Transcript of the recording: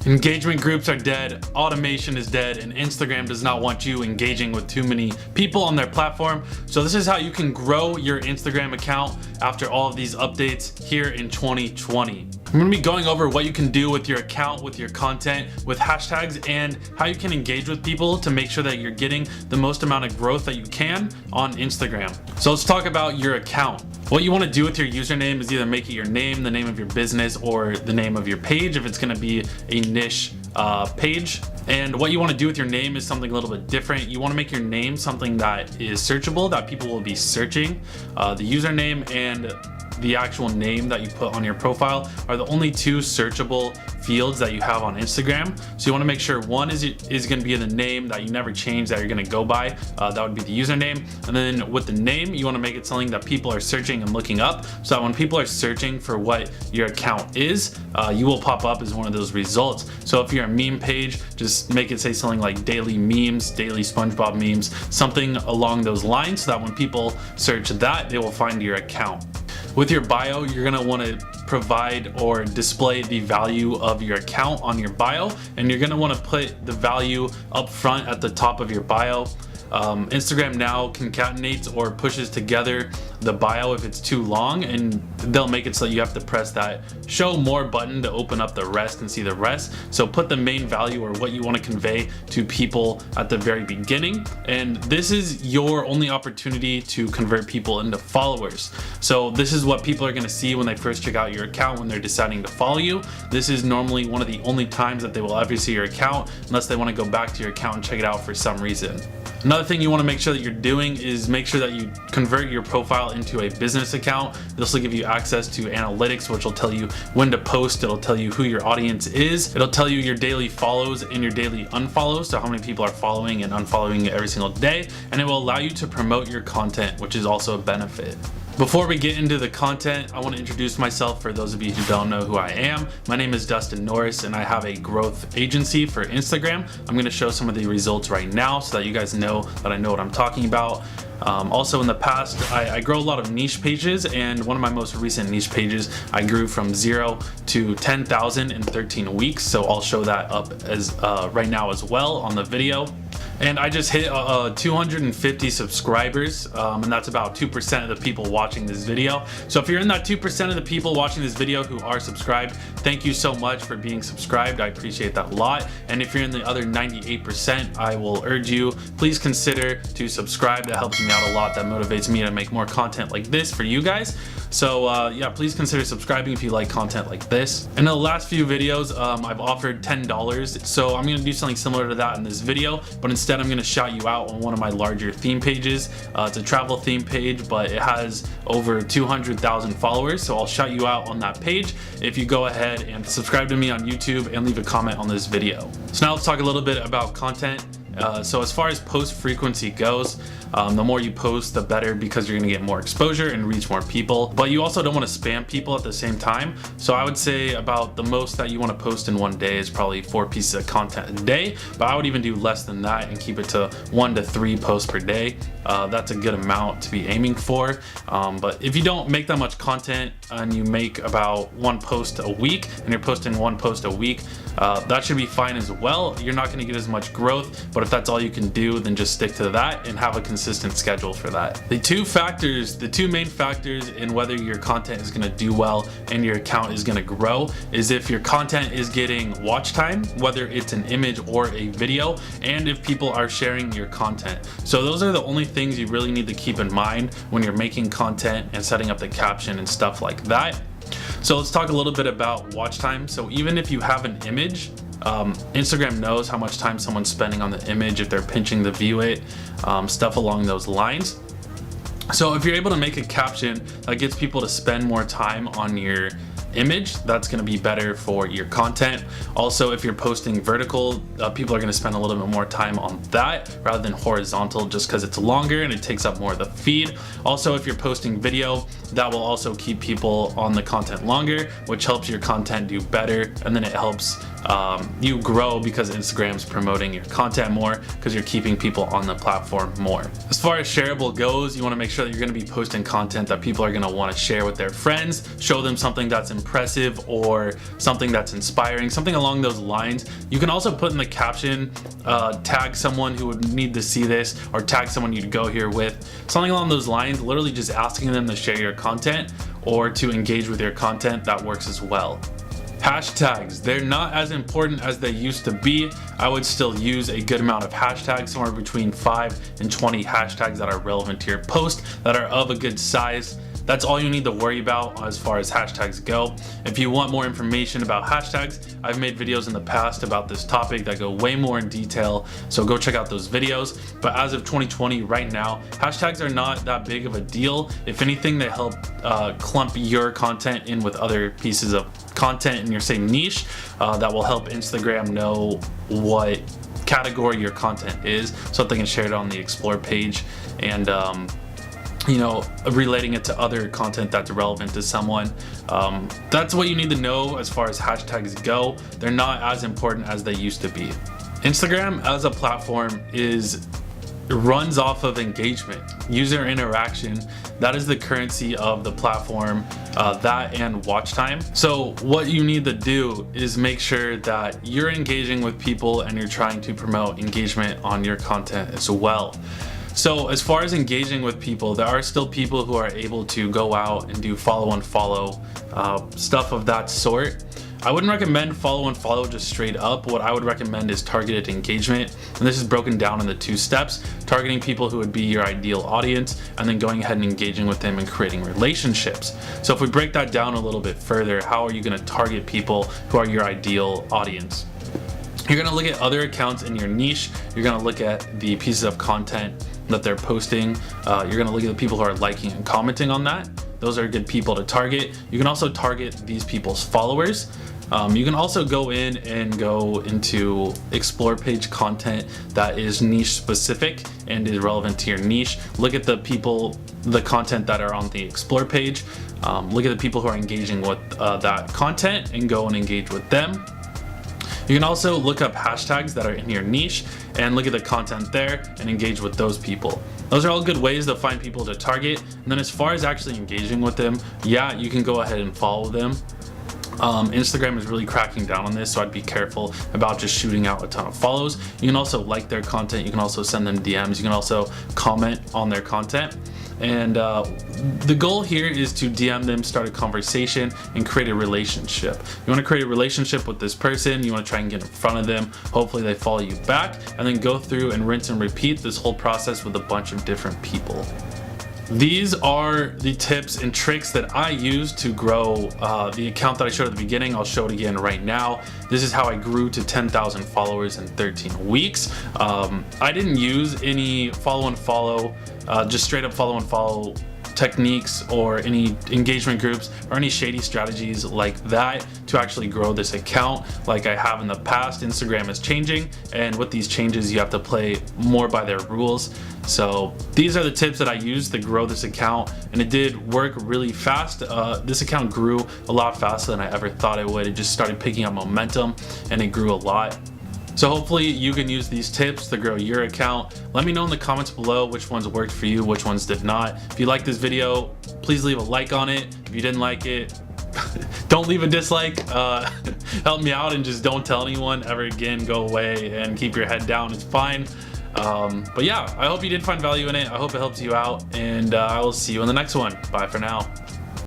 Engagement groups are dead, automation is dead, and Instagram does not want you engaging with too many people on their platform. So this is how you can grow your Instagram account after all of these updates here in 2020. I'm gonna be going over what you can do with your account, with your content, with hashtags, and how you can engage with people to make sure that you're getting the most amount of growth that you can on Instagram. So let's talk about your account. What you want to do with your username is either make it your name, the name of your business, or the name of your page if it's going to be a niche page. And what you want to do with your name is something a little bit different. You want to make your name something that is searchable, that people will be searching. The username and the actual name that you put on your profile are the only two searchable fields that you have on Instagram. So you want to make sure one is going to be the name that you never change, that you're going to go by. That would be the username. And then with the name, you want to make it something that people are searching and looking up, so that when people are searching for what your account is, you will pop up as one of those results. So if you're a meme page, just make it say something like daily memes, daily SpongeBob memes, something along those lines, so that when people search that, they will find your account. With your bio, you're gonna wanna provide or display the value of your account on your bio, and you're gonna wanna put the value up front at the top of your bio. Instagram now concatenates or pushes together the bio if it's too long, and they'll make it so you have to press that show more button to open up the rest and see the rest. So put the main value or what you want to convey to people at the very beginning, and this is your only opportunity to convert people into followers. So this is what people are going to see when they first check out your account, when they're deciding to follow you. This is normally one of the only times that they will ever see your account, unless they want to go back to your account and check it out for some reason. Another thing you want to make sure that you're doing is make sure that you convert your profile into a business account. This will give you access to analytics, which will tell you when to post. It'll tell you who your audience is. It'll tell you your daily follows and your daily unfollows, so how many people are following and unfollowing you every single day. And it will allow you to promote your content, which is also a benefit. Before we get into the content, I want to introduce myself for those of you who don't know who I am. My name is dnorris, and I have a growth agency for Instagram. I'm going to show some of the results right now so that you guys know that I know what I'm talking about. Also in the past, I grow a lot of niche pages, and one of my most recent niche pages, I grew from 0 to 10,000 in 13 weeks. So I'll show that up as right now as well on the video. And I just hit 250 subscribers, and that's about 2% of the people watching this video. So if you're in that 2% of the people watching this video who are subscribed, thank you so much for being subscribed. I appreciate that a lot. And if you're in the other 98%, I will urge you, please consider to subscribe. That helps me out a lot. That motivates me to make more content like this for you guys. So yeah, please consider subscribing if you like content like this. In the last few videos, I've offered $10. So I'm gonna do something similar to that in this video, but instead I'm gonna shout you out on one of my larger theme pages. It's a travel theme page, but it has over 200,000 followers. So I'll shout you out on that page if you go ahead and subscribe to me on YouTube and leave a comment on this video. So now let's talk a little bit about content. So as far as post frequency goes, the more you post, the better, because you're gonna get more exposure and reach more people. But you also don't want to spam people at the same time. So I would say about the most that you want to post in one day is probably 4 pieces of content a day. But I would even do less than that and keep it to 1 to 3 posts per day. That's a good amount to be aiming for. But if you don't make that much content and you make about 1 post a week, and you're posting 1 post a week, that should be fine as well. You're not going to get as much growth, but if that's all you can do, then just stick to that and have a consistent schedule for that. The two main factors in whether your content is going to do well and your account is going to grow is if your content is getting watch time, whether it's an image or a video, and if people are sharing your content. So those are the only things you really need to keep in mind when you're making content and setting up the caption and stuff like that. So let's talk a little bit about watch time. So even if you have an image, Instagram knows how much time someone's spending on the image, if they're pinching to view it, stuff along those lines. So if you're able to make a caption that gets people to spend more time on your image, that's going to be better for your content. Also, if you're posting vertical, people are going to spend a little bit more time on that rather than horizontal, just because it's longer and it takes up more of the feed. Also, if you're posting video, that will also keep people on the content longer, which helps your content do better, and then it helps you grow because Instagram's promoting your content more because you're keeping people on the platform more. As far as shareable goes, you want to make sure that you're going to be posting content that people are going to want to share with their friends, show them something that's impressive or something that's inspiring, something along those lines. You can also put in the caption, tag someone who would need to see this, or tag someone you'd go here with, something along those lines, literally just asking them to share your content or to engage with your content. That works as well. Hashtags, they're not as important as they used to be. I would still use a good amount of hashtags, somewhere between 5 and 20 hashtags that are relevant to your post, that are of a good size. That's all you need to worry about as far as hashtags go. If you want more information about hashtags, I've made videos in the past about this topic that go way more in detail, so go check out those videos. But as of 2020, right now, hashtags are not that big of a deal. If anything, they help clump your content in with other pieces of content in your same niche that will help Instagram know what category your content is, so that they can share it on the explore page and you know, relating it to other content that's relevant to someone. That's what you need to know as far as hashtags go. They're not as important as they used to be. Instagram as a platform runs off of engagement, user interaction. That is the currency of the platform, that and watch time. So what you need to do is make sure that you're engaging with people and you're trying to promote engagement on your content as well. So as far as engaging with people, there are still people who are able to go out and do follow and follow, stuff of that sort. I wouldn't recommend follow and follow just straight up. What I would recommend is targeted engagement. And this is broken down into 2 steps: targeting people who would be your ideal audience, and then going ahead and engaging with them and creating relationships. So if we break that down a little bit further, how are you gonna target people who are your ideal audience? You're gonna look at other accounts in your niche. You're gonna look at the pieces of content that they're posting. You're gonna look at the people who are liking and commenting on that. Those are good people to target. You can also target these people's followers. You can also go in and go into explore page content that is niche specific and is relevant to your niche. Look at the content that are on the explore page. Look at the people who are engaging with that content and go and engage with them. You can also look up hashtags that are in your niche and look at the content there and engage with those people. Those are all good ways to find people to target. And then as far as actually engaging with them, yeah, you can go ahead and follow them. Instagram is really cracking down on this, so I'd be careful about just shooting out a ton of follows. You can also like their content, you can also send them DMs, you can also comment on their content. And the goal here is to DM them, start a conversation, and create a relationship. You want to create a relationship with this person, you want to try and get in front of them, hopefully they follow you back, and then go through and rinse and repeat this whole process with a bunch of different people. These are the tips and tricks that I use to grow the account that I showed at the beginning. I'll show it again right now. This is how I grew to 10,000 followers in 13 weeks. I didn't use any follow and follow, just straight up follow and follow techniques or any engagement groups or any shady strategies like that to actually grow this account like I have in the past. Instagram is changing, and with these changes you have to play more by their rules. So these are the tips that I used to grow this account, and it did work really fast. This account grew a lot faster than I ever thought it would. It just started picking up momentum and it grew a lot. So hopefully you can use these tips to grow your account. Let me know in the comments below which ones worked for you, which ones did not. If you like this video, please leave a like on it. If you didn't like it, don't leave a dislike. Help me out and just don't tell anyone ever again. Go away and keep your head down. It's fine. But yeah, I hope you did find value in it. I hope it helps you out, and I will see you in the next one. Bye for now.